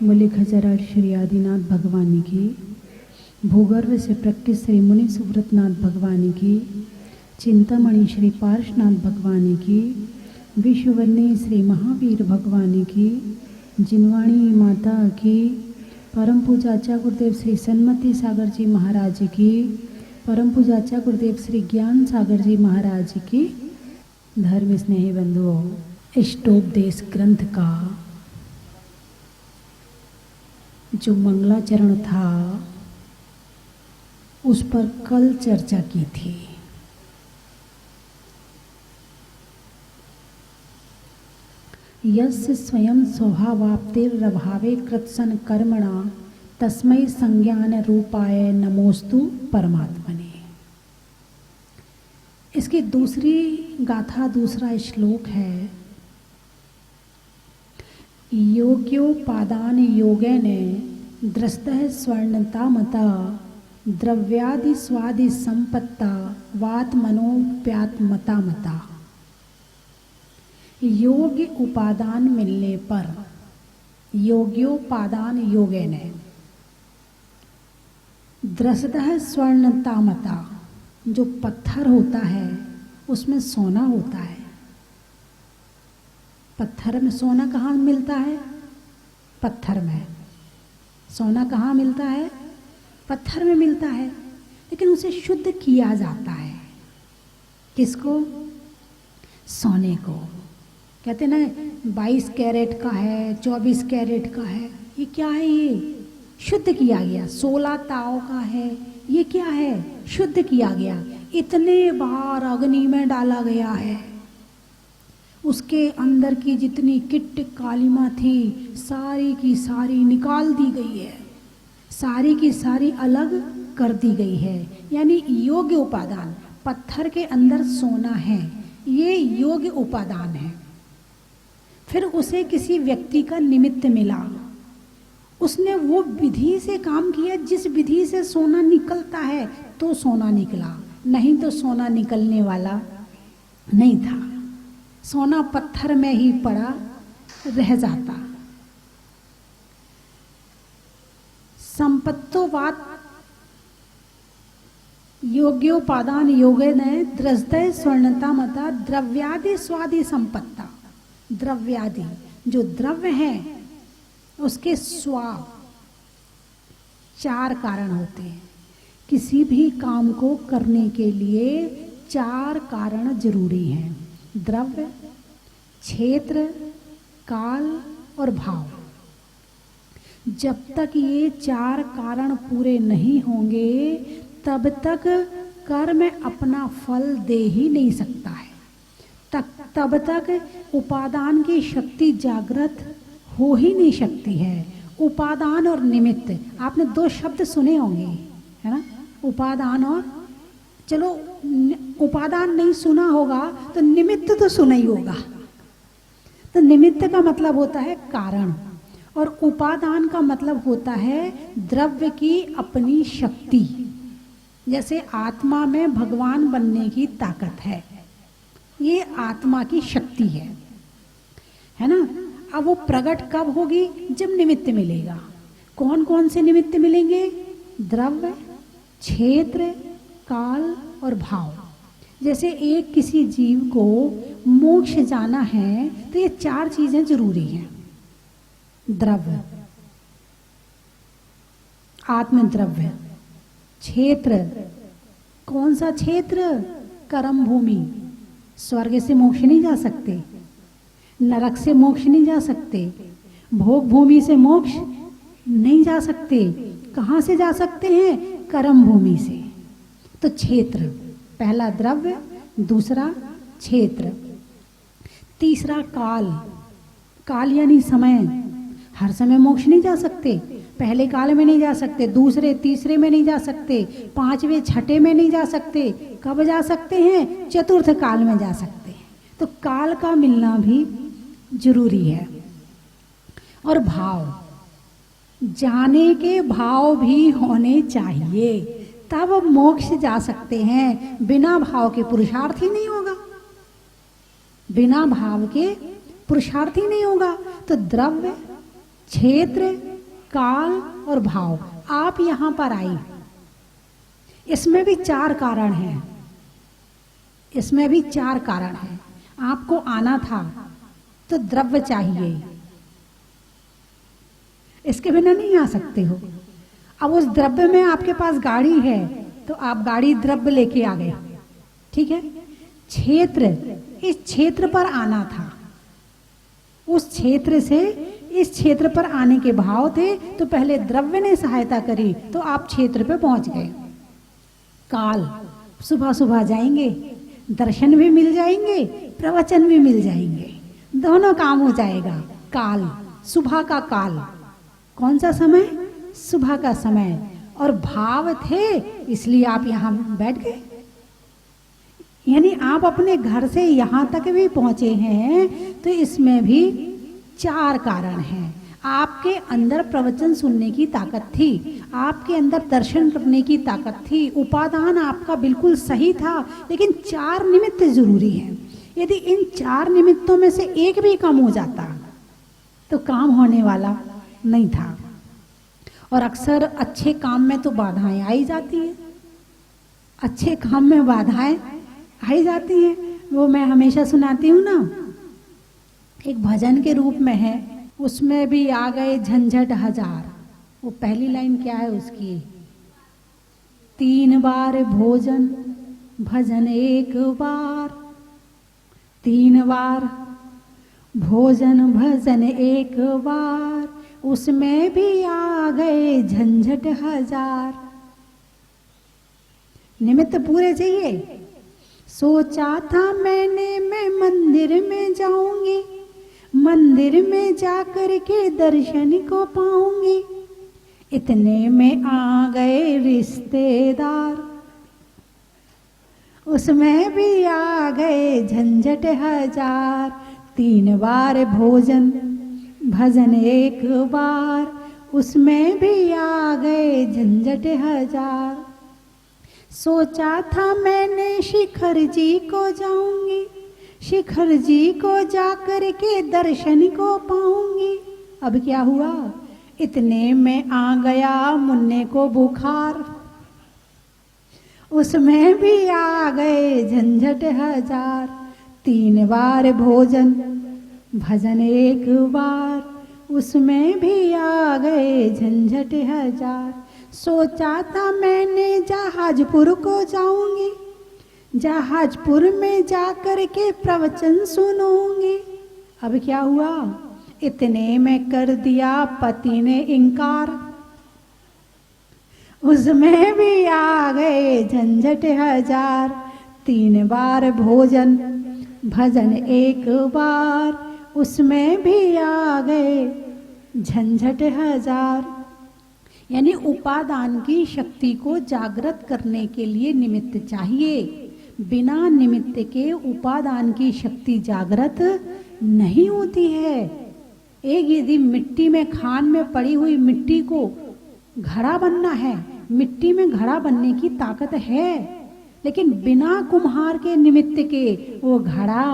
मूल्य खजराट श्री आदिनाथ भगवान की, भूगर्भ से प्रकट श्री मुनि सुव्रतनाथ भगवान की, चिंतामणि श्री पार्शनाथ भगवान की, विश्ववन्नी श्री महावीर भगवान की, जिनवाणी माता की, परम पूजाचा गुरुदेव श्री सन्मति सागर जी महाराज की, परम पूजाचा गुरुदेव श्री ज्ञान सागर जी महाराज की। धर्म स्नेही बंधुओं, इष्टोपदेश ग्रंथ का जो मंगलाचरण था उस पर कल चर्चा की थी। यस्य स्वयं स्वभावाप्तिरभावे कृत्सन कर्मणा तस्मै संज्ञान रूपाय नमोस्तु परमात्मने। इसकी दूसरी गाथा, दूसरा श्लोक है, योग्योपादान योगेन दृष्टः स्वर्णतामता द्रव्यादि स्वादि संपत्ता वात्मनोप्यात्मता मता। योग्य उपादान मिलने पर, योग्योपादान योगेन दृष्टः स्वर्णतामता, जो पत्थर होता है उसमें सोना होता है। पत्थर में सोना कहाँ मिलता है? पत्थर में सोना कहाँ मिलता है? पत्थर में मिलता है। लेकिन उसे शुद्ध किया जाता है। किसको? सोने को। कहते ना 22 कैरेट का है, 24 कैरेट का है। ये क्या है? ये शुद्ध किया गया। 16 ताव का है। ये क्या है? शुद्ध किया गया। इतने बार अग्नि में डाला गया है, उसके अंदर की जितनी किट कालिमा थी सारी की सारी निकाल दी गई है, सारी की सारी अलग कर दी गई है। यानी योग्य उपादान, पत्थर के अंदर सोना है, ये योग्य उपादान है। फिर उसे किसी व्यक्ति का निमित्त मिला, उसने वो विधि से काम किया जिस विधि से सोना निकलता है तो सोना निकला, नहीं तो सोना निकलने वाला नहीं था। सोना पत्थर में ही पड़ा रह जाता। संपत्तोवाद योग्योपादान योगेन दृष्टः स्वर्णता मता द्रव्यादि स्वादि संपत्ता। द्रव्यादि जो द्रव्य है उसके स्वा 4 कारण होते हैं। किसी भी काम को करने के लिए 4 कारण जरूरी हैं: द्रव्य, क्षेत्र, काल और भाव। जब तक ये 4 कारण पूरे नहीं होंगे तब तक कर्म अपना फल दे ही नहीं सकता है। तब तक उपादान की शक्ति जागृत हो ही नहीं सकती है। उपादान और निमित्त, आपने 2 शब्द सुने होंगे, है ना? उपादान और, चलो उपादान नहीं सुना होगा तो निमित्त तो सुना ही होगा। तो निमित्त का मतलब होता है कारण, और उपादान का मतलब होता है द्रव्य की अपनी शक्ति। जैसे आत्मा में भगवान बनने की ताकत है, ये आत्मा की शक्ति है ना? अब वो प्रकट कब होगी? जब निमित्त मिलेगा। कौन कौन से निमित्त मिलेंगे? द्रव्य, क्षेत्र, काल और भाव। जैसे एक किसी जीव को मोक्ष जाना है तो ये 4 चीजें जरूरी हैं: द्रव्य, आत्मद्रव्य, क्षेत्र। कौन सा क्षेत्र? कर्म भूमि। स्वर्ग से मोक्ष नहीं जा सकते, नरक से मोक्ष नहीं जा सकते, भोग भूमि से मोक्ष नहीं जा सकते। कहाँ से जा सकते हैं? कर्म भूमि से। तो क्षेत्र, पहला द्रव्य, दूसरा क्षेत्र, तीसरा काल। काल यानी समय। हर समय मोक्ष नहीं जा सकते। पहले काल में नहीं जा सकते, दूसरे तीसरे में नहीं जा सकते, 5वें छठे में नहीं जा सकते। कब जा सकते हैं? चतुर्थ काल में जा सकते हैं। तो काल का मिलना भी जरूरी है। और भाव, जाने के भाव भी होने चाहिए, तब मोक्ष जा सकते हैं। बिना भाव के पुरुषार्थ ही नहीं होगा, बिना भाव के पुरुषार्थ ही नहीं होगा। तो द्रव्य, क्षेत्र, काल और भाव। आप यहां पर आई, इसमें भी 4 कारण हैं, इसमें भी 4 कारण हैं। आपको आना था तो द्रव्य चाहिए, इसके बिना नहीं आ सकते हो। अब उस द्रव्य में आपके पास गाड़ी है तो आप गाड़ी द्रव्य लेके आ गए, ठीक है। क्षेत्र, इस क्षेत्र पर आना था, उस क्षेत्र से इस क्षेत्र पर आने के भाव थे तो पहले द्रव्य ने सहायता करी तो आप क्षेत्र पे पहुंच गए। काल, सुबह सुबह जाएंगे, दर्शन भी मिल जाएंगे, प्रवचन भी मिल जाएंगे, दोनों काम हो जाएगा। काल, सुबह का काल, कौन सा समय? सुबह का समय। और भाव थे इसलिए आप यहां बैठ गए, यानी आप अपने घर से यहां तक भी पहुंचे हैं। तो इसमें भी 4 कारण हैं। आपके अंदर प्रवचन सुनने की ताकत थी, आपके अंदर दर्शन करने की ताकत थी, उपादान आपका बिल्कुल सही था, लेकिन 4 निमित्त जरूरी हैं। यदि इन 4 निमित्तों में से एक भी कम हो जाता तो काम होने वाला नहीं था। और अक्सर अच्छे काम में तो बाधाएं आई जाती है, अच्छे काम में बाधाएं आई जाती हैं। वो मैं हमेशा सुनाती हूँ ना, एक भजन के रूप में है, उसमें भी आ गए झंझट हजार। वो पहली लाइन क्या है उसकी? 3 बार भोजन भजन 1 बार, 3 बार भोजन भजन 1 बार, उसमें भी आ गए झंझट हजार। निमित्त पूरे चाहिए। सोचा था मैंने मैं मंदिर में जाऊंगी, मंदिर में जाकर के दर्शन को पाऊंगी, इतने में आ गए रिश्तेदार, उसमें भी आ गए झंझट हजार। 3 बार भोजन भजन 1 बार, उसमें भी आ गए झंझट हजार। सोचा था मैंने शिखर जी को जाऊंगी, शिखर जी को जाकर के दर्शन को पाऊंगी, अब क्या हुआ? इतने में आ गया मुन्ने को बुखार, उसमें भी आ गए झंझट हजार। 3 बार भोजन भजन 1 बार, उसमें भी आ गए झंझट हजार। सोचा था मैंने जहाजपुर को जाऊंगी, जहाजपुर में जाकर के प्रवचन सुनूंगी, अब क्या हुआ? इतने में कर दिया पति ने इनकार, उसमें भी आ गए झंझट हजार। 3 बार भोजन भजन 1 बार, उसमें भी आ गए झंझट हजार। यानी उपादान की शक्ति को जागृत करने के लिए निमित्त चाहिए। बिना निमित्त के उपादान की शक्ति जागृत नहीं होती है। एक यदि मिट्टी में, खान में पड़ी हुई मिट्टी को घड़ा बनना है, मिट्टी में घड़ा बनने की ताकत है, लेकिन बिना कुम्हार के निमित्त के वो घड़ा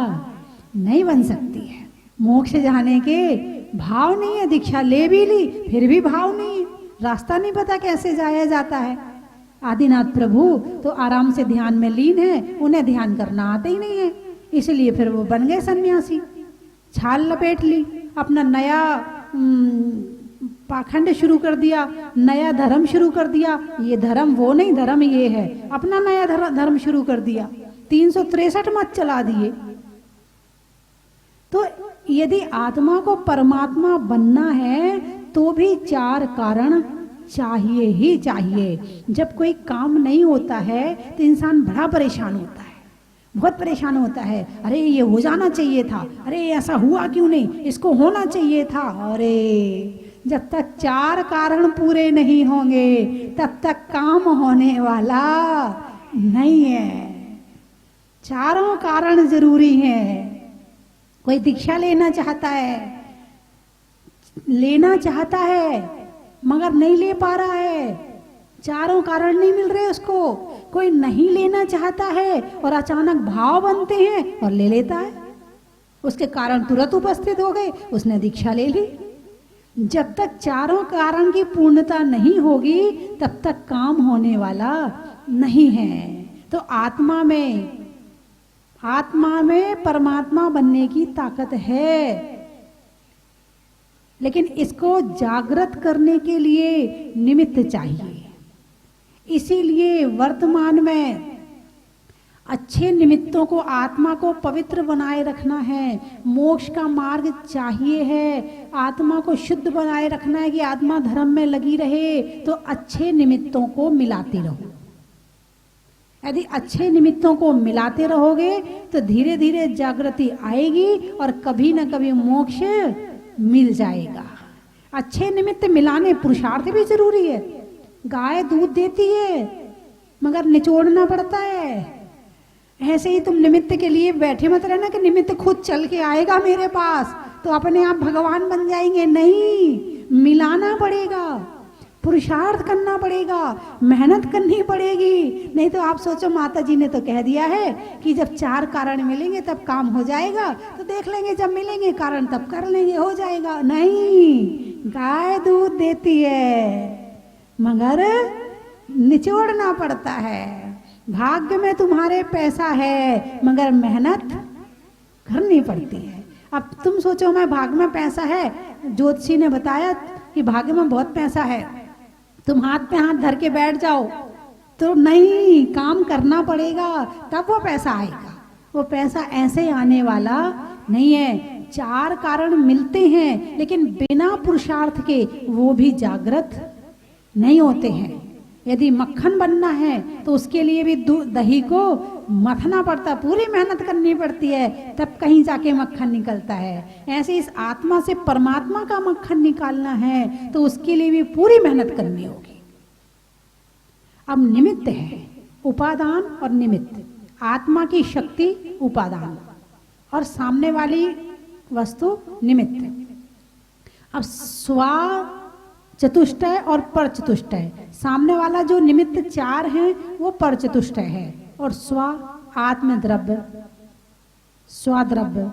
नहीं बन सकती है। मोक्ष जाने के भाव नहीं है, दीक्षा ले भी ली फिर भी भाव नहीं है, रास्ता नहीं पता कैसे जाया जाता है। आदिनाथ प्रभु तो आराम से ध्यान में लीन है, उन्हें ध्यान करना आता ही नहीं है, इसलिए फिर वो बन गए सन्यासी, छाल लपेट ली, अपना नया पाखंड शुरू कर दिया, नया धर्म शुरू कर दिया। ये धर्म वो नहीं, धर्म ये है, अपना नया धर्म शुरू कर दिया, 363 मत चला दिए। तो यदि आत्मा को परमात्मा बनना है तो भी 4 कारण चाहिए ही चाहिए। जब कोई काम नहीं होता है तो इंसान बड़ा परेशान होता है, बहुत परेशान होता है। अरे ये हो जाना चाहिए था, अरे ऐसा हुआ क्यों नहीं, इसको होना चाहिए था। अरे जब तक 4 कारण पूरे नहीं होंगे तब तक काम होने वाला नहीं है। 4 कारण जरूरी हैं। कोई दीक्षा लेना चाहता है मगर नहीं ले पा रहा है, 4 कारण नहीं मिल रहे उसको। कोई नहीं लेना चाहता है और अचानक भाव बनते हैं और ले लेता है, उसके कारण तुरंत उपस्थित हो गए, उसने दीक्षा ले ली। जब तक चारों कारण की पूर्णता नहीं होगी तब तक काम होने वाला नहीं है। तो आत्मा में परमात्मा बनने की ताकत है, लेकिन इसको जागृत करने के लिए निमित्त चाहिए। इसीलिए वर्तमान में अच्छे निमित्तों को, आत्मा को पवित्र बनाए रखना है, मोक्ष का मार्ग चाहिए है, आत्मा को शुद्ध बनाए रखना है कि आत्मा धर्म में लगी रहे, तो अच्छे निमित्तों को मिलाते रहो। यदि अच्छे निमित्तों को मिलाते रहोगे तो धीरे धीरे जागृति आएगी और कभी न कभी मोक्ष मिल जाएगा। अच्छे निमित्त मिलाने पुरुषार्थ भी जरूरी है। गाय दूध देती है मगर निचोड़ना पड़ता है। ऐसे ही तुम निमित्त के लिए बैठे मत रहना कि निमित्त खुद चल के आएगा मेरे पास तो अपने आप भगवान बन जाएंगे। नहीं, मिलाना पड़ेगा, पुरुषार्थ करना पड़ेगा, मेहनत करनी पड़ेगी। नहीं तो आप सोचो माता जी ने तो कह दिया है कि जब चार कारण मिलेंगे तब काम हो जाएगा, तो देख लेंगे जब मिलेंगे कारण तब कर लेंगे, हो जाएगा। नहीं, गाय दूध देती है मगर निचोड़ना पड़ता है। भाग्य में तुम्हारे पैसा है मगर मेहनत करनी पड़ती है। अब तुम सोचो मैं भाग्य में पैसा है, ज्योतिषी ने बताया कि भाग्य में बहुत पैसा है, तुम हाथ पे हाथ धर के बैठ जाओ तो नहीं, काम करना पड़ेगा तब वो पैसा आएगा। वो पैसा ऐसे आने वाला नहीं है। चार कारण मिलते हैं लेकिन बिना पुरुषार्थ के वो भी जागृत नहीं होते हैं। यदि मक्खन बनना है तो उसके लिए भी दही को मथना पड़ता, पूरी मेहनत करनी पड़ती है, तब कहीं जाके मक्खन निकलता है। ऐसे इस आत्मा से परमात्मा का मक्खन निकालना है तो उसके लिए भी पूरी मेहनत करनी होगी। अब निमित्त है, उपादान और निमित्त। आत्मा की शक्ति उपादान और सामने वाली वस्तु निमित्त। अब स्वा चतुष्टय और पर चतुष्टय, सामने वाला जो निमित्त चार हैं वो पर चतुष्टय है, और स्वा आत्मद्रव्य, स्वाद्रव्य,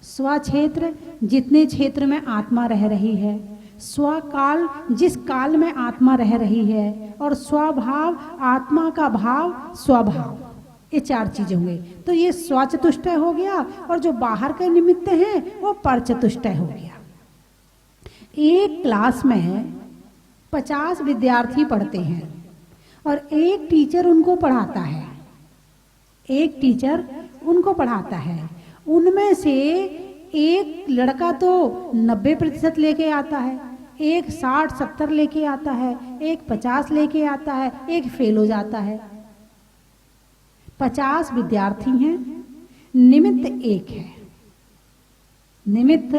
स्व क्षेत्र जितने क्षेत्र में आत्मा रह रही है, स्वकाल जिस काल में आत्मा रह रही है, और स्वभाव आत्मा का भाव स्वभाव। ये चार चीजें हुए तो ये स्वचतुष्टय हो गया, और जो बाहर के निमित्त हैं वो पर चतुष्टय हो गया। एक क्लास में 50 विद्यार्थी पढ़ते हैं और एक टीचर उनको पढ़ाता है, एक टीचर उनको पढ़ाता है। उनमें से एक लड़का तो 90% लेके आता है, एक 60-70 लेके आता है, एक 50 लेके आता है, एक फेल हो जाता है। 50 विद्यार्थी हैं, निमित्त एक है, निमित्त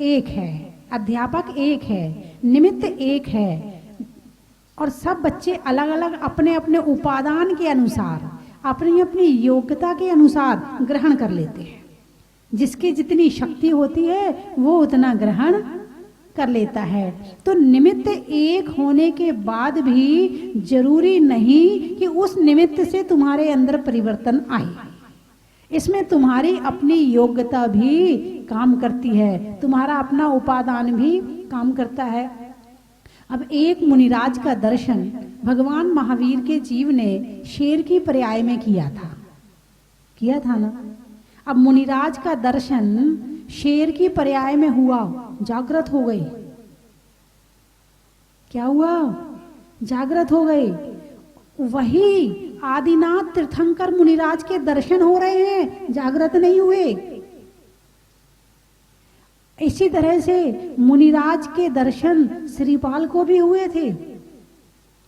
एक है, अध्यापक एक है, निमित्त एक है, और सब बच्चे अलग अलग अपने अपने उपादान के अनुसार, अपनी अपनी योग्यता के अनुसार ग्रहण कर लेते हैं। जिसकी जितनी शक्ति होती है वो उतना ग्रहण कर लेता है। तो निमित्त एक होने के बाद भी जरूरी नहीं कि उस निमित्त से तुम्हारे अंदर परिवर्तन आए। इसमें तुम्हारी अपनी योग्यता भी काम करती है, तुम्हारा अपना उपादान भी काम करता है। अब एक मुनिराज का दर्शन भगवान महावीर के जीव ने शेर की पर्याय में किया था ना। अब मुनिराज का दर्शन शेर की पर्याय में हुआ, जागृत हो गई। क्या हुआ? जागृत हो गई। वही आदिनाथ तीर्थंकर मुनिराज के दर्शन हो रहे हैं, जागृत नहीं हुए। इसी तरह से मुनिराज के दर्शन श्रीपाल को भी हुए थे।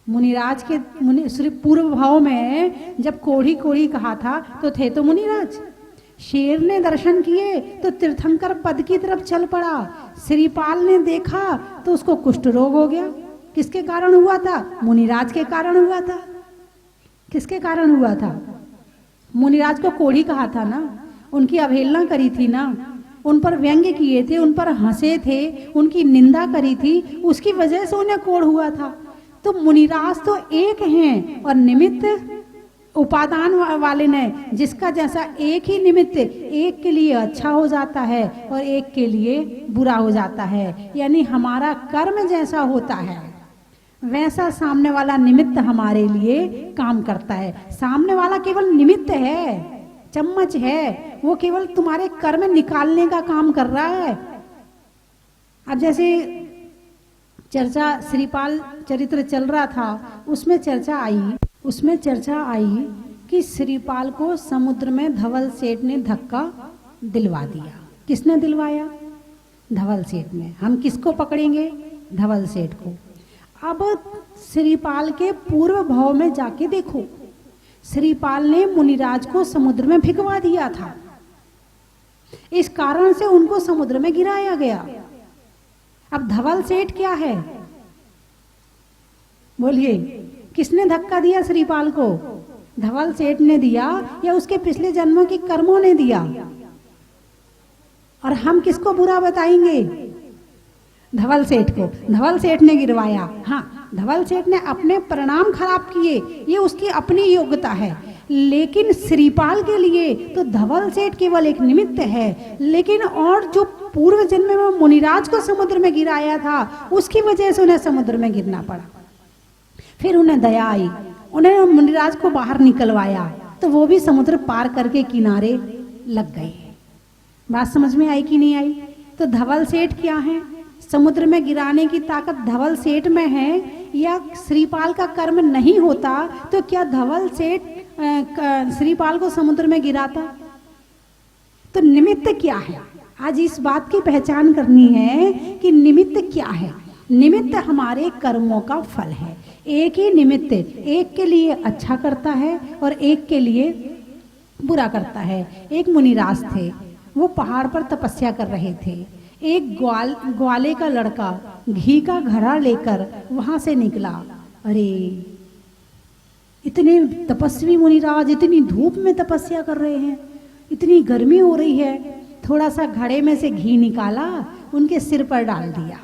मुनिराज के श्री पूर्व भाव में जब कोढ़ी कोढ़ी कहा था तो थे तो मुनिराज। शेर ने दर्शन किए तो तीर्थंकर पद की तरफ चल पड़ा। श्रीपाल ने देखा तो उसको कुष्ठ रोग हो गया। किसके कारण हुआ था? मुनिराज के कारण हुआ था। किसके कारण हुआ था? मुनिराज को कोढ़ी कहा था ना, उनकी अवहेलना करी थी ना, उन पर व्यंग्य किए थे, उन पर हंसे थे, उनकी निंदा करी थी, उसकी वजह से उन्हें कोढ़ हुआ था। तो मुनिराज तो एक हैं और निमित्त उपादान वाले ने, जिसका जैसा एक ही निमित्त एक के लिए अच्छा हो जाता है और एक के लिए बुरा हो जाता है। यानी हमारा कर्म जैसा होता है वैसा सामने वाला निमित्त हमारे लिए काम करता है। सामने वाला केवल निमित्त है, चम्मच है, वो केवल तुम्हारे कर्म निकालने का काम कर रहा है। अब जैसे चर्चा श्रीपाल चरित्र चल रहा था, उसमें चर्चा आई कि श्रीपाल को समुद्र में धवल सेठ ने धक्का दिलवा दिया। किसने दिलवाया? धवल सेठ ने। हम किसको पकड़ेंगे? धवल सेठ को। अब श्रीपाल के पूर्व भाव में जाके देखो, श्रीपाल ने मुनिराज को समुद्र में भिगवा दिया था, इस कारण से उनको समुद्र में गिराया गया। अब धवल सेठ क्या है? बोलिए, किसने धक्का दिया श्रीपाल को? धवल सेठ ने दिया या उसके पिछले जन्मों के कर्मों ने दिया? और हम किसको बुरा बताएंगे? धवल सेठ को। धवल सेठ ने गिरवाया। हाँ, धवल सेठ ने अपने परिणाम खराब किए, ये उसकी अपनी योग्यता है। लेकिन श्रीपाल के लिए तो धवल सेठ केवल एक निमित्त है। लेकिन और जो पूर्व जन्म में मुनिराज को समुद्र में गिराया था, उसकी वजह से उन्हें समुद्र में गिरना पड़ा। फिर उन्हें दया आई, उन्हें मुनिराज को बाहर निकलवाया, तो वो भी समुद्र पार करके किनारे लग गए। बात समझ में आई कि नहीं आई? तो धवल सेठ क्या है? समुद्र में गिराने की ताकत धवल सेठ में है, या श्रीपाल का कर्म नहीं होता तो क्या धवल सेठ श्रीपाल को समुद्र में गिराता? तो निमित्त क्या है? आज इस बात की पहचान करनी है कि निमित्त क्या है। निमित्त हमारे कर्मों का फल है। एक ही निमित्त एक के लिए अच्छा करता है और एक के लिए बुरा करता है। एक मुनिराज थे, वो पहाड़ पर तपस्या कर रहे थे। एक ग्वाले का लड़का घी का घड़ा लेकर वहां से निकला। अरे, इतने तपस्वी मुनिराज इतनी धूप में तपस्या कर रहे हैं, इतनी गर्मी हो रही है, थोड़ा सा घड़े में से घी निकाला, उनके सिर पर डाल दिया,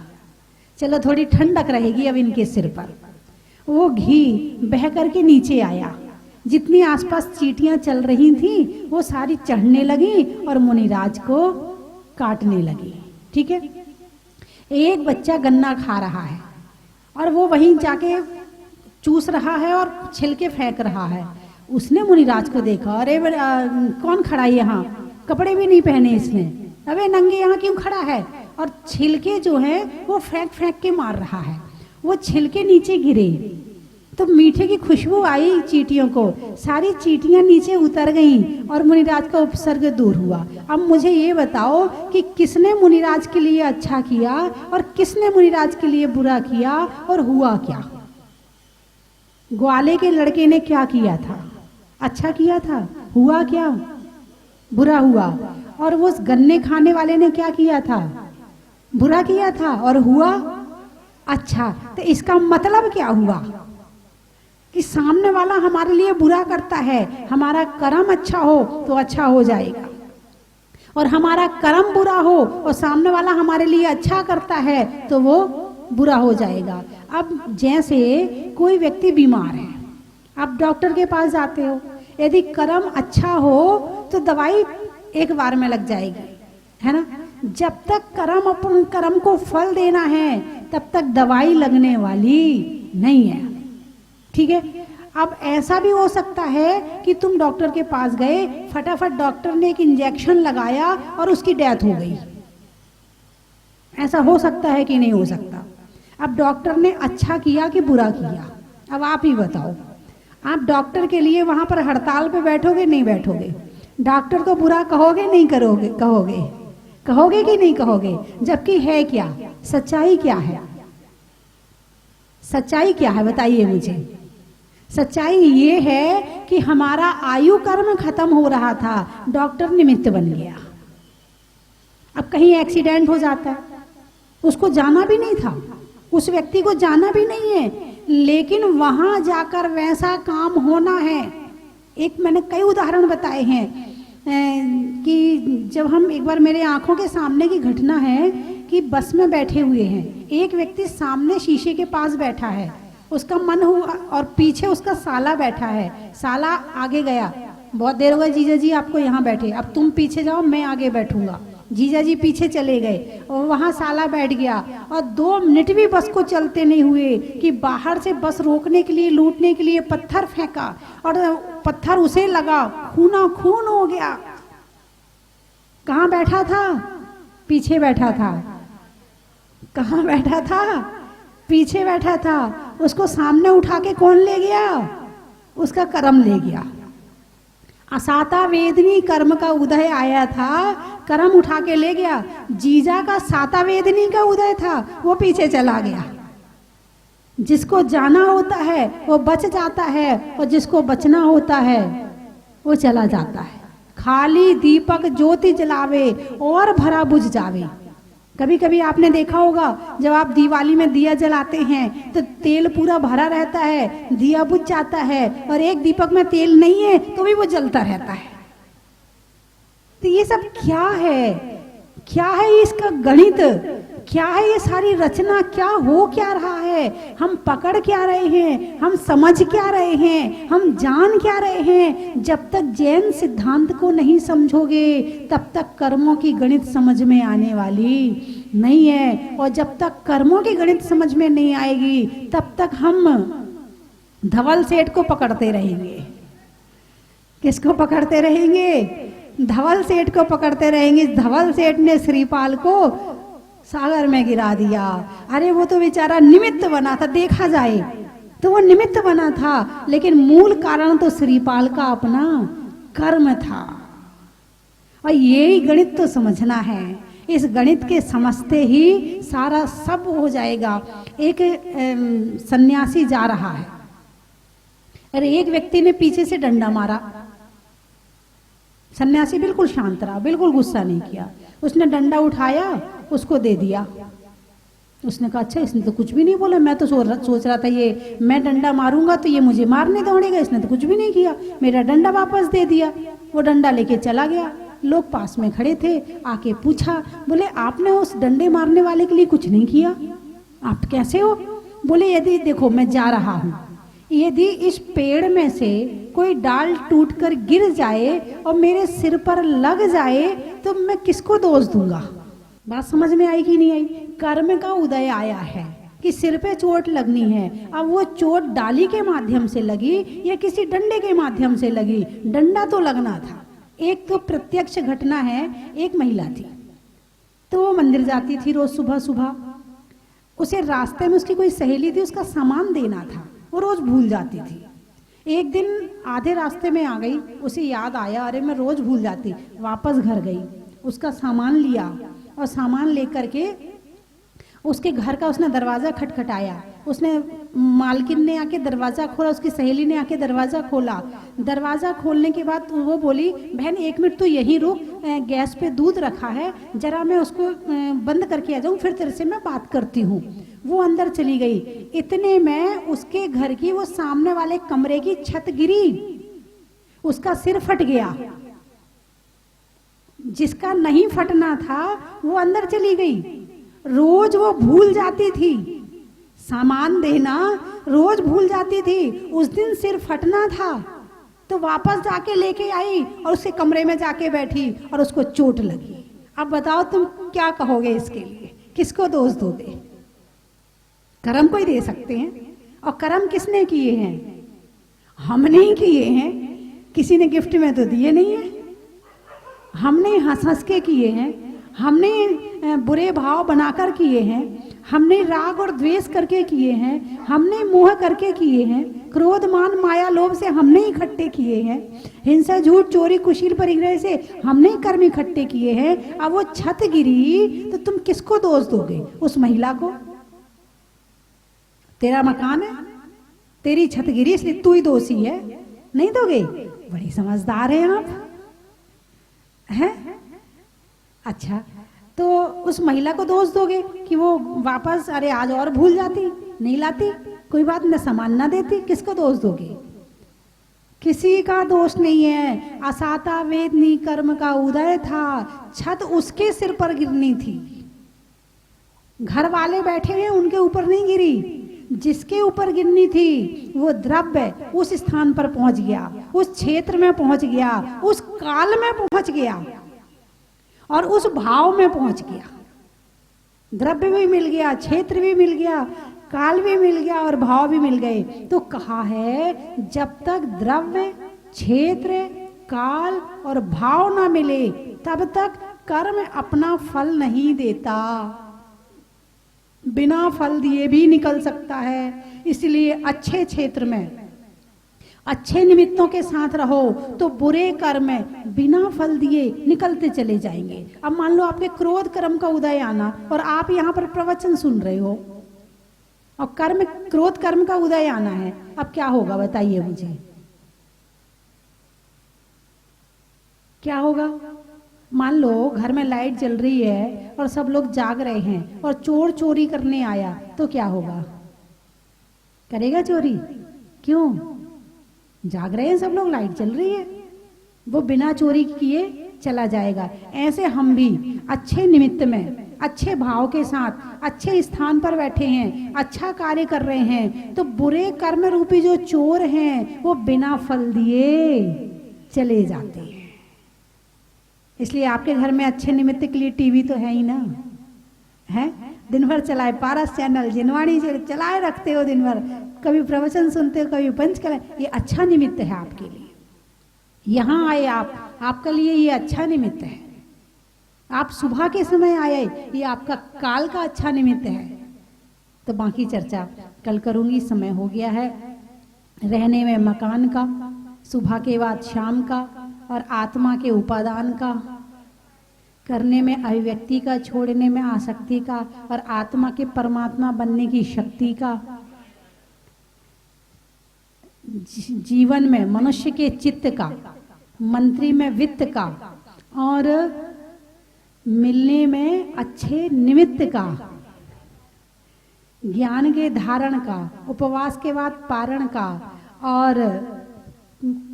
चलो थोड़ी ठंडक रहेगी अब इनके सिर पर। वो घी बह करके नीचे आया, जितनी आसपास चींटियां चल रही थी वो सारी चढ़ने लगी और मुनिराज को काटने लगी। ठीक है, एक बच्चा गन्ना खा रहा है और वो वहीं जाके चूस रहा है और छिलके फेंक रहा है। उसने मुनिराज को देखा, अरे कौन खड़ा है यहाँ, कपड़े भी नहीं पहने इसने, अबे नंगे यहाँ क्यों खड़ा है? और छिलके जो है वो फेंक फेंक के मार रहा है। वो छिलके नीचे गिरे तो मीठे की खुशबू आई चींटियों को, सारी चींटियां नीचे उतर गईं और मुनिराज का उपसर्ग दूर हुआ। अब मुझे ये बताओ कि किसने मुनिराज के लिए अच्छा किया और किसने मुनिराज के लिए बुरा किया, और हुआ क्या? ग्वाले के लड़के ने क्या किया था? अच्छा किया था। हुआ क्या? बुरा हुआ। और वो गन्ने खाने वाले ने क्या किया था? बुरा किया था। और हुआ अच्छा। तो इसका मतलब क्या हुआ कि सामने वाला हमारे लिए बुरा करता है, हमारा कर्म अच्छा हो तो अच्छा हो जाएगा, और हमारा कर्म बुरा हो और सामने वाला हमारे लिए अच्छा करता है तो वो बुरा हो जाएगा। अब जैसे कोई व्यक्ति बीमार है, आप डॉक्टर के पास जाते हो, यदि कर्म अच्छा हो तो दवाई एक बार में लग जाएगी, है ना? जब तक कर्म अपन कर्म को फल देना है तब तक दवाई लगने वाली नहीं है। ठीक है, अब ऐसा भी हो सकता है कि तुम डॉक्टर के पास गए, फटाफट डॉक्टर ने एक इंजेक्शन लगाया और उसकी डेथ हो गई। ऐसा हो सकता है कि नहीं हो सकता? अब डॉक्टर ने अच्छा किया कि बुरा किया? अब आप ही बताओ। आप डॉक्टर के लिए वहां पर हड़ताल पे बैठोगे? नहीं बैठोगे। डॉक्टर को बुरा कहोगे? नहीं करोगे, कहोगे। कहोगे कि नहीं कहोगे? जबकि है क्या? सच्चाई क्या है? सच्चाई क्या है बताइए मुझे। सच्चाई ये है कि हमारा आयु कर्म खत्म हो रहा था, डॉक्टर निमित्त बन गया। अब कहीं एक्सीडेंट हो जाता है, उसको जाना भी नहीं था, उस व्यक्ति को जाना भी नहीं है, लेकिन वहां जाकर वैसा काम होना है। एक मैंने कई उदाहरण बताए हैं कि जब हम एक बार, मेरे आंखों के सामने की घटना है कि बस में बैठे हुए हैं, एक व्यक्ति सामने शीशे के पास बैठा है उसका मन हुआ और पीछे उसका साला बैठा है। साला आगे गया, बहुत देर हो गई जीजा जी आपको यहाँ बैठे, अब तुम पीछे जाओ मैं आगे बैठूंगा। जीजा जी पीछे चले गए और वहाँ साला बैठ गया और 2 मिनट भी बस को चलते नहीं हुए कि बाहर से बस रोकने के लिए, लूटने के लिए पत्थर फेंका और पत्थर उसे लगा, खूना खून हो गया। कहाँ बैठा था? पीछे बैठा था। कहाँ बैठा था? पीछे बैठा था। उसको सामने उठा के कौन ले गया? उसका कर्म ले गया। असाता वेदनी कर्म का उदय आया था, कर्म उठा के ले गया। जीजा का साता वेदनी का उदय था, वो पीछे चला गया। जिसको जाना होता है वो बच जाता है और जिसको बचना होता है वो चला जाता है। खाली दीपक ज्योति जलावे और भरा बुझ जावे। कभी कभी आपने देखा होगा जब आप दिवाली में दिया जलाते हैं तो तेल पूरा भरा रहता है, दिया बुझ जाता है और एक दीपक में तेल नहीं है तो भी वो जलता रहता है। तो ये सब क्या है? क्या है इसका गणित? क्या है ये सारी रचना? क्या हो क्या रहा है? हम पकड़ क्या रहे हैं? हम समझ क्या रहे हैं? हम जान क्या रहे हैं? जब तक जैन सिद्धांत को नहीं समझोगे तब तक कर्मों की गणित समझ में आने वाली नहीं है। और जब तक कर्मों की गणित समझ में नहीं आएगी तब तक हम धवल सेठ को पकड़ते रहेंगे। किसको पकड़ते रहेंगे? धवल सेठ को पकड़ते रहेंगे। धवल सेठ ने श्रीपाल को सागर में गिरा दिया। अरे वो तो बेचारा निमित्त बना था, देखा जाए तो वो निमित्त बना था, लेकिन मूल कारण तो श्रीपाल का अपना कर्म था। और यही गणित तो समझना है। इस गणित के समझते ही सारा सब हो जाएगा। एक सन्यासी जा रहा है, अरे एक व्यक्ति ने पीछे से डंडा मारा। सन्यासी बिल्कुल शांत रहा, बिल्कुल गुस्सा नहीं किया। उसने डंडा उठाया, उसको दे दिया। उसने कहा अच्छा इसने तो कुछ भी नहीं बोला, मैं तो सोच रहा था ये मैं डंडा मारूंगा तो ये मुझे मारने दौड़ेगा, इसने तो कुछ भी नहीं किया, मेरा डंडा वापस दे दिया। वो डंडा लेके चला गया। लोग पास में खड़े थे, आके पूछा, बोले आपने उस डंडे मारने वाले के लिए कुछ नहीं किया, आप कैसे हो? बोले यदि देखो मैं जा रहा हूँ, यदि इस पेड़ में से कोई डाल टूटकर गिर जाए और मेरे सिर पर लग जाए तो मैं किसको दोष दूंगा? बात समझ में आई कि नहीं आई? कर्म का उदय आया है कि सिर पे चोट लगनी है। अब वो चोट डाली के माध्यम से लगी या किसी डंडे के माध्यम से लगी, डंडा तो लगना था। एक तो प्रत्यक्ष घटना है। एक महिला थी तो वो मंदिर जाती थी रोज सुबह सुबह। उसे रास्ते में उसकी कोई सहेली थी, उसका सामान देना था, वो रोज भूल जाती थी। एक दिन आधे रास्ते में आ गई, उसे याद आया अरे मैं रोज भूल जाती। वापस घर गई, उसका सामान लिया और सामान लेकर के उसके घर का उसने दरवाजा खटखटाया। उसने मालकिन ने आके दरवाजा खोला, उसकी सहेली ने आके दरवाजा खोला। दरवाजा खोलने के बाद वो बोली बहन 1 मिनट तो यहीं रुक, गैस पे दूध रखा है, जरा मैं उसको बंद करके आ जाऊँ, फिर तेरे से मैं बात करती हूँ। वो अंदर चली गई। इतने में उसके घर की वो सामने वाले कमरे की छत गिरी, उसका सिर फट गया। जिसका नहीं फटना था वो अंदर चली गई। रोज वो भूल जाती थी सामान देना, रोज भूल जाती थी। उस दिन सिर फटना था तो वापस जाके लेके आई और उसके कमरे में जाके बैठी और उसको चोट लगी। अब बताओ तुम क्या कहोगे इसके लिए? किसको दोष दोगे? कर्म को ही दे सकते हैं। और कर्म किसने किए हैं? हमने ही किए हैं। किसी ने गिफ्ट में तो दिए नहीं है, हमने हंस हंस के किए हैं, हमने बुरे भाव बनाकर किए हैं, हमने राग और द्वेष करके किए हैं, हमने मोह करके किए हैं, क्रोध मान माया लोभ से हमने इकट्ठे किए हैं, हिंसा झूठ चोरी कुशील परिग्रह से हमने कर्म इकट्ठे किए हैं। अब वो छत गिरी तो तुम किसको दोष दोगे? उस महिला को? तेरा मकान है, तेरी छत गिरी इसलिए तू ही दोषी है, नहीं दोगे? बड़ी समझदार है आप, हैं? अच्छा तो उस महिला को दोष दोगे कि वो वापस अरे आज और भूल जाती, नहीं लाती, कोई बात न सामान ना देती, किसको दोष दोगे? किसी का दोष नहीं है। असाता वेदनी कर्म का उदय था, छत उसके सिर पर गिरनी थी। घर वाले बैठे हैं उनके ऊपर नहीं गिरी, जिसके ऊपर गिरनी थी वो द्रव्य उस स्थान पर पहुंच गया, उस क्षेत्र में पहुंच गया, उस काल में पहुंच गया और उस भाव में पहुंच गया। द्रव्य भी मिल गया, क्षेत्र भी मिल गया, काल भी मिल गया और भाव भी मिल गए। तो कहा है जब तक द्रव्य, क्षेत्र, काल और भाव ना मिले तब तक कर्म अपना फल नहीं देता। बिना फल दिए भी निकल सकता है। इसलिए अच्छे क्षेत्र में अच्छे निमित्तों के साथ रहो तो बुरे कर्म बिना फल दिए निकलते चले जाएंगे। अब मान लो आपके क्रोध कर्म का उदय आना और आप यहाँ पर प्रवचन सुन रहे हो और क्रोध कर्म का उदय आना है, अब क्या होगा बताइए मुझे, क्या होगा? मान लो घर में लाइट जल रही है और सब लोग जाग रहे हैं और चोर चोरी करने आया तो क्या होगा? करेगा चोरी? क्यों? जाग रहे हैं सब लोग, लाइट जल रही है, वो बिना चोरी किए चला जाएगा। ऐसे हम भी अच्छे निमित्त में, अच्छे भाव के साथ अच्छे स्थान पर बैठे हैं, अच्छा कार्य कर रहे हैं, तो बुरे कर्म रूपी जो चोर हैं वो बिना फल दिए चले जाते हैं। इसलिए आपके घर में अच्छे निमित्त के लिए टीवी तो है ही ना, है? दिन भर चलाए पारस चैनल, जिनवाणी चलाए रखते हो, दिन भर कभी प्रवचन सुनते हो, कभी पंच करें, ये अच्छा निमित्त है आपके लिए। यहाँ आए आप, आपके लिए ये अच्छा निमित्त है। आप सुबह के समय आए, ये आपका काल का अच्छा निमित्त है। तो बाकी चर्चा कल करूंगी, समय हो गया है। रहने में मकान का, सुबह के बाद शाम का, और आत्मा के उपादान का, करने में अभिव्यक्ति का, छोड़ने में आसक्ति का, और आत्मा के परमात्मा बनने की शक्ति का, जीवन में मनुष्य के चित्त का, मंत्री में वित्त का, और मिलने में अच्छे निमित्त का, ज्ञान के धारण का, उपवास के बाद पारण का, और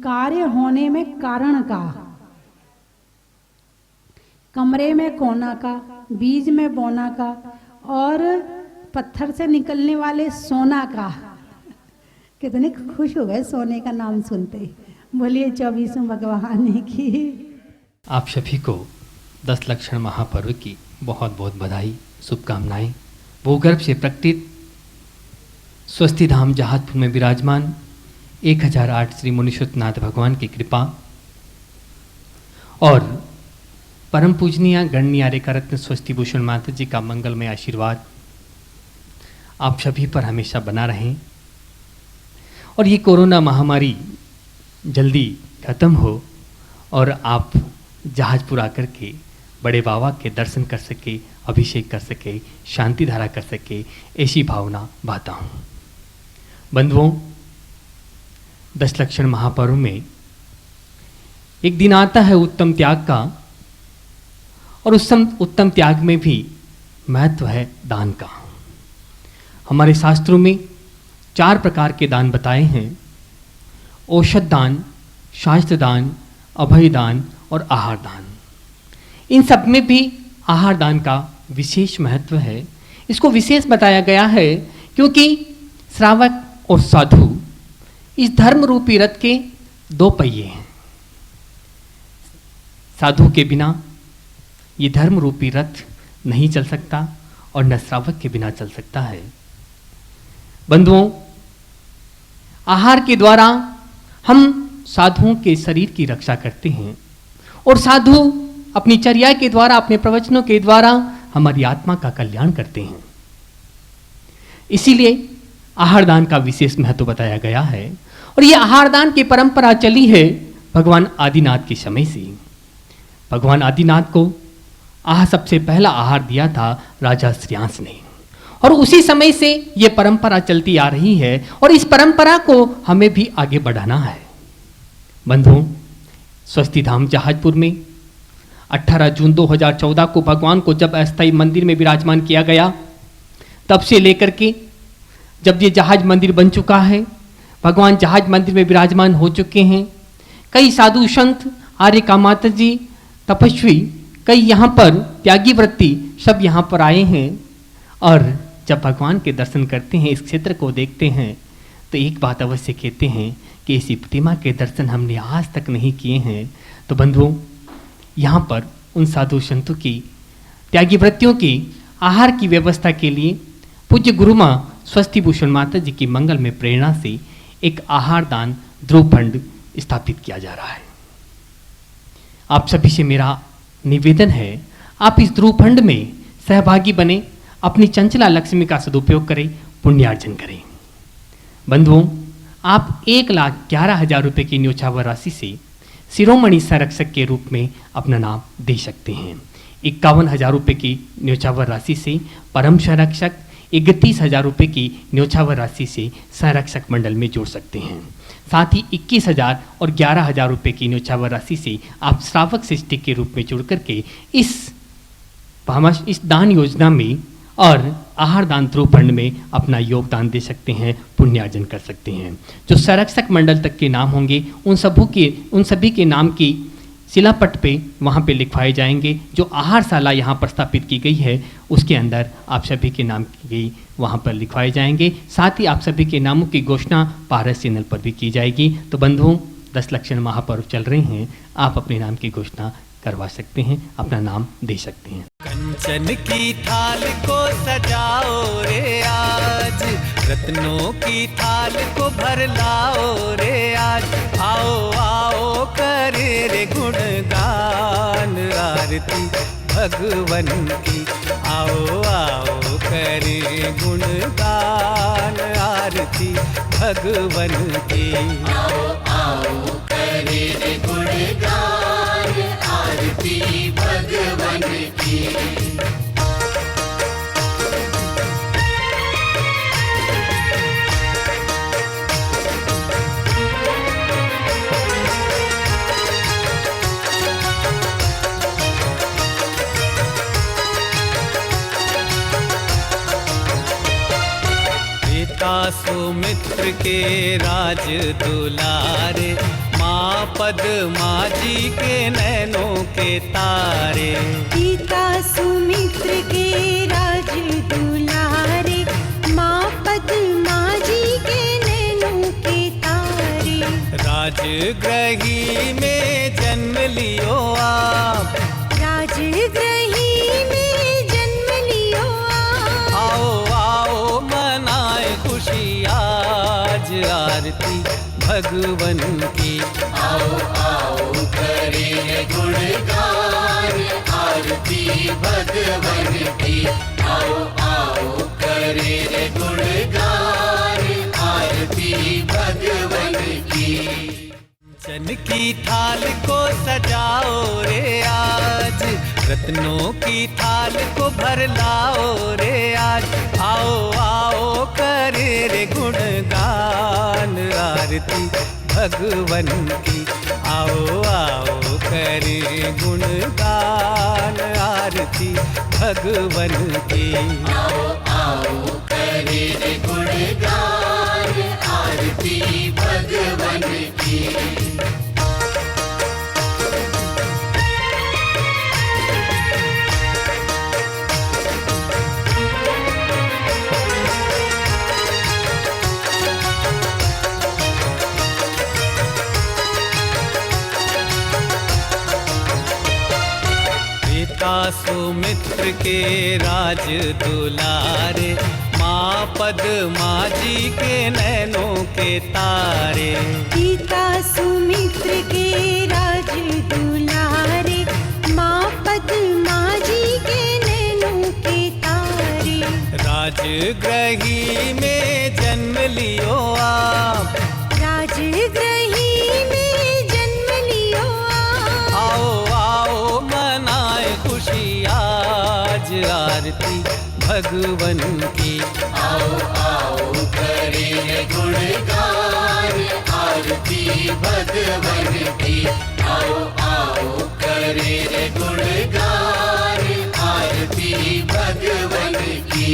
कार्य होने में कारण का, कमरे में कोना का, बीज में बोना का, और पत्थर से निकलने वाले सोना का। कितने खुश हो गए सोने का नाम सुनते। बोलिए 24वें भगवान की। आप सभी को 10 लक्षण महापर्व की बहुत बहुत बधाई, शुभकामनाएं। भूगर्भ से प्रकटित स्वस्ति धाम जहाजपुर में विराजमान 1008 श्री मुनीश्वरनाथ भगवान की कृपा और परम पूजनीय गणनीय रेखारत्न स्वस्ति भूषण माता जी का मंगलमय आशीर्वाद आप सभी पर हमेशा बना रहें और ये कोरोना महामारी जल्दी खत्म हो और आप जहाजपुर आकर के बड़े बाबा के दर्शन कर सके, अभिषेक कर सके, शांति धारा कर सके, ऐसी भावना बाता हूँ। बंधुओं, 10 लक्षण महापर्व में एक दिन आता है उत्तम त्याग का, और उस उत्तम त्याग में भी महत्व है दान का। हमारे शास्त्रों में 4 प्रकार के दान बताए हैं: औषध दान, शास्त्र दान, अभय दान और आहार दान। इन सब में भी आहार दान का विशेष महत्व है। इसको विशेष बताया गया है क्योंकि श्रावक और साधु इस धर्म रूपी रथ के 2 पहिए हैं। साधु के बिना ये धर्म रूपी रथ नहीं चल सकता और न श्रावक के बिना चल सकता है। बंधुओं, आहार के द्वारा हम साधुओं के शरीर की रक्षा करते हैं और साधु अपनी चर्या के द्वारा, अपने प्रवचनों के द्वारा हमारी आत्मा का कल्याण करते हैं। इसीलिए आहार दान का विशेष महत्व बताया गया है और ये आहार दान की परंपरा चली है भगवान आदिनाथ के समय से। भगवान आदिनाथ को सबसे पहला आहार दिया था राजा श्रेयांस ने और उसी समय से ये परंपरा चलती आ रही है और इस परंपरा को हमें भी आगे बढ़ाना है। बंधुओं, स्वस्ति धाम जहाजपुर में 18 जून 2014 को भगवान को जब अस्थायी मंदिर में विराजमान किया गया, तब से लेकर के जब ये जहाज मंदिर बन चुका है, भगवान जहाज मंदिर में विराजमान हो चुके हैं। कई साधु संत, आर्य का माता जी, तपस्वी, कई यहाँ पर त्यागी वृत्ति सब यहाँ पर आए हैं और जब भगवान के दर्शन करते हैं, इस क्षेत्र को देखते हैं, तो एक बात अवश्य कहते हैं कि ऐसी प्रतिमा के दर्शन हमने आज तक नहीं किए हैं। तो बंधुओं, यहाँ पर उन साधु संतों की, त्यागी वृत्तियों की आहार की व्यवस्था के लिए पूज्य गुरु माँ स्वस्ति भूषण माता जी की मंगल में प्रेरणा से एक आहार दान ध्रुव फंड स्थापित किया जा रहा है। आप सभी से मेरा निवेदन है, आप इस ध्रुव फंड में सहभागी बने, अपनी चंचला लक्ष्मी का सदुपयोग करें, पुण्यार्जन करें। बंधुओं, आप 1,11,000 रुपये की न्योछावर राशि से शिरोमणि संरक्षक के रूप में अपना नाम दे सकते हैं। 51,000 रुपये की न्योछावर राशि से परम संरक्षक, 31,000 रुपये की न्योछावर राशि से संरक्षक मंडल में जोड़ सकते हैं। साथ ही 21,000 और 11,000 रुपये की न्योछावर राशि से आप श्रावक सृष्टि के रूप में जुड़ करके इस दान योजना में और आहार दान ध्रुव फंड में अपना योगदान दे सकते हैं, पुण्यार्जन कर सकते हैं। जो संरक्षक मंडल तक के नाम होंगे उन सभी के नाम की शिलापट पे वहाँ पे लिखवाए जाएंगे। जो आहारशाला यहाँ पर स्थापित की गई है उसके अंदर आप सभी के नाम की वहाँ पर लिखवाए जाएंगे। साथ ही आप सभी के नामों की घोषणा पारस चैनल पर भी की जाएगी। तो बंधुओं, 10 लक्षण महापर्व चल रहे हैं, आप अपने नाम की घोषणा करवा सकते हैं, अपना नाम दे सकते हैं। कंचन की थाल को सजाओ रे आज, रत्नों की थाल को भर लाओ रे आज। आओ आओ करे रे गुणगान आरती भगवन की। आओ आओ करे गुणगान आरती भगवन की। आओ आओ करे रे गुणगान आरती भगवन की। पिता सुमित्र के राज दुलारे, माँ पद्मा जी के नैनों के तारे। पिता सुमित्र के राज दुलारे, माँ पद्मा जी के नैनों के तारे। राजगृही में जन्म लियो आप, राजगृही में जन्म लियो आप। आओ आओ मनाए खुशी आज आरती भगवन की। आओ आओ करे गुणगान आरती भगवन की। आओ आओ करे गुणगान आरती भगवन की। चन की थाल को सजाओ रे आज, रत्नों की थाल को भर लाओ रे आज। आओ आओ करे रे गुणगान आरती भगवन की। आओ आओ करे गुणगान आरती भगवन की। आओ आओ करे गुणगान आरती भगवन की। पिता सुमित्र के राज दुलारे, माँ पद्मा जी के नैनों के तारे। पिता सुमित्र के राज दुलारे, माँ पद्मा जी के नैनों के तारे। राजगृही में जन्म लियो आप, राजगृही में जन्म लियो आप। आओ आओ मनाए खुशी आज आरती भगवन की। आओ आओ करे गुणगान आरती भगवन की। आओ आओ करे गुणगान आरती भगवन की।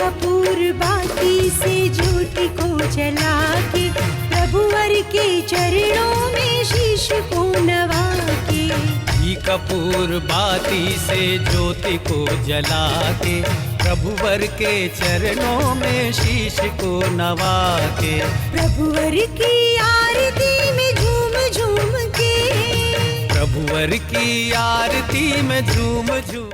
कपूर बाती से ज्योति को जला के प्रभुवर के चरणों में शीश को नवा के। घी कपूर बाती से ज्योति को जला के प्रभुवर के चरणों में शीश को नवा के। प्रभुवर की आरती में झूम झूम के, प्रभुवर की आरती में झूम झूम।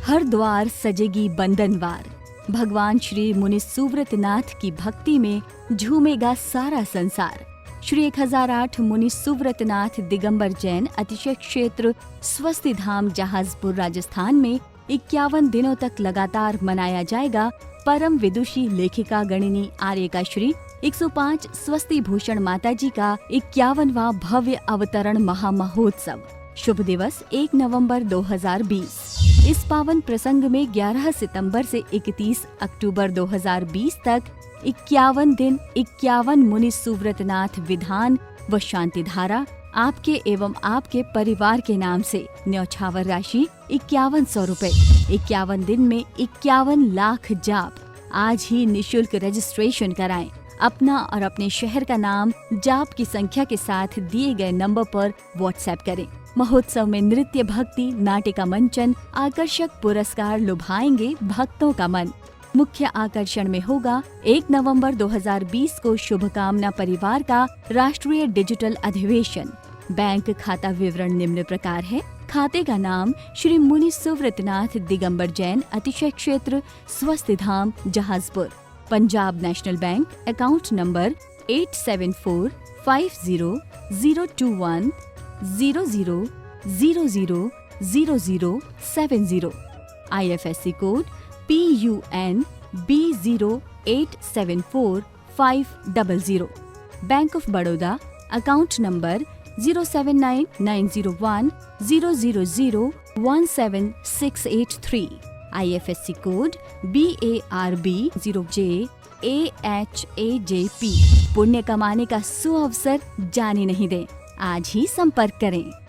हर द्वार सजेगी बंधनवार। भगवान श्री मुनि सुव्रत नाथ की भक्ति में झूमेगा सारा संसार। श्री 1008 मुनि सुव्रत नाथ दिगंबर जैन अतिशय क्षेत्र स्वस्ति धाम जहाजपुर राजस्थान में 51 दिनों तक लगातार मनाया जाएगा परम विदुषी लेखिका गणिनी आर्यका श्री 105 स्वस्ति भूषण माताजी का 51वां भव्य अवतरण महामहोत्सव। शुभ दिवस 1 नवंबर 2020। इस पावन प्रसंग में 11 सितंबर से 31 अक्टूबर 2020 तक 51 दिन 51 मुनि सुव्रतनाथ विधान व शांति धारा आपके एवं आपके परिवार के नाम से न्यौछावर राशि 5100 रुपए। 51 दिन में 51 लाख जाप। आज ही निशुल्क रजिस्ट्रेशन कराएं। अपना और अपने शहर का नाम जाप की संख्या के साथ दिए गए नंबर पर व्हाट्सएप करें। महोत्सव में नृत्य, भक्ति, नाटिका मंचन, आकर्षक पुरस्कार लुभाएंगे भक्तों का मन। मुख्य आकर्षण में होगा 1 नवंबर 2020 को शुभकामना परिवार का राष्ट्रीय डिजिटल अधिवेशन। बैंक खाता विवरण निम्न प्रकार है। खाते का नाम श्री मुनि Suvratnath Digambar Jain Atishay Kshetra Swasti Dham Jahajpur. Punjab national bank account number 874050000070। IFSC code PUN B0874500। Bank of Baroda account number 0799010001768 IFSC code BARB 0JAHAJP। पुण्य कमाने का सुअवसर जाने नहीं दें। आज ही संपर्क करें।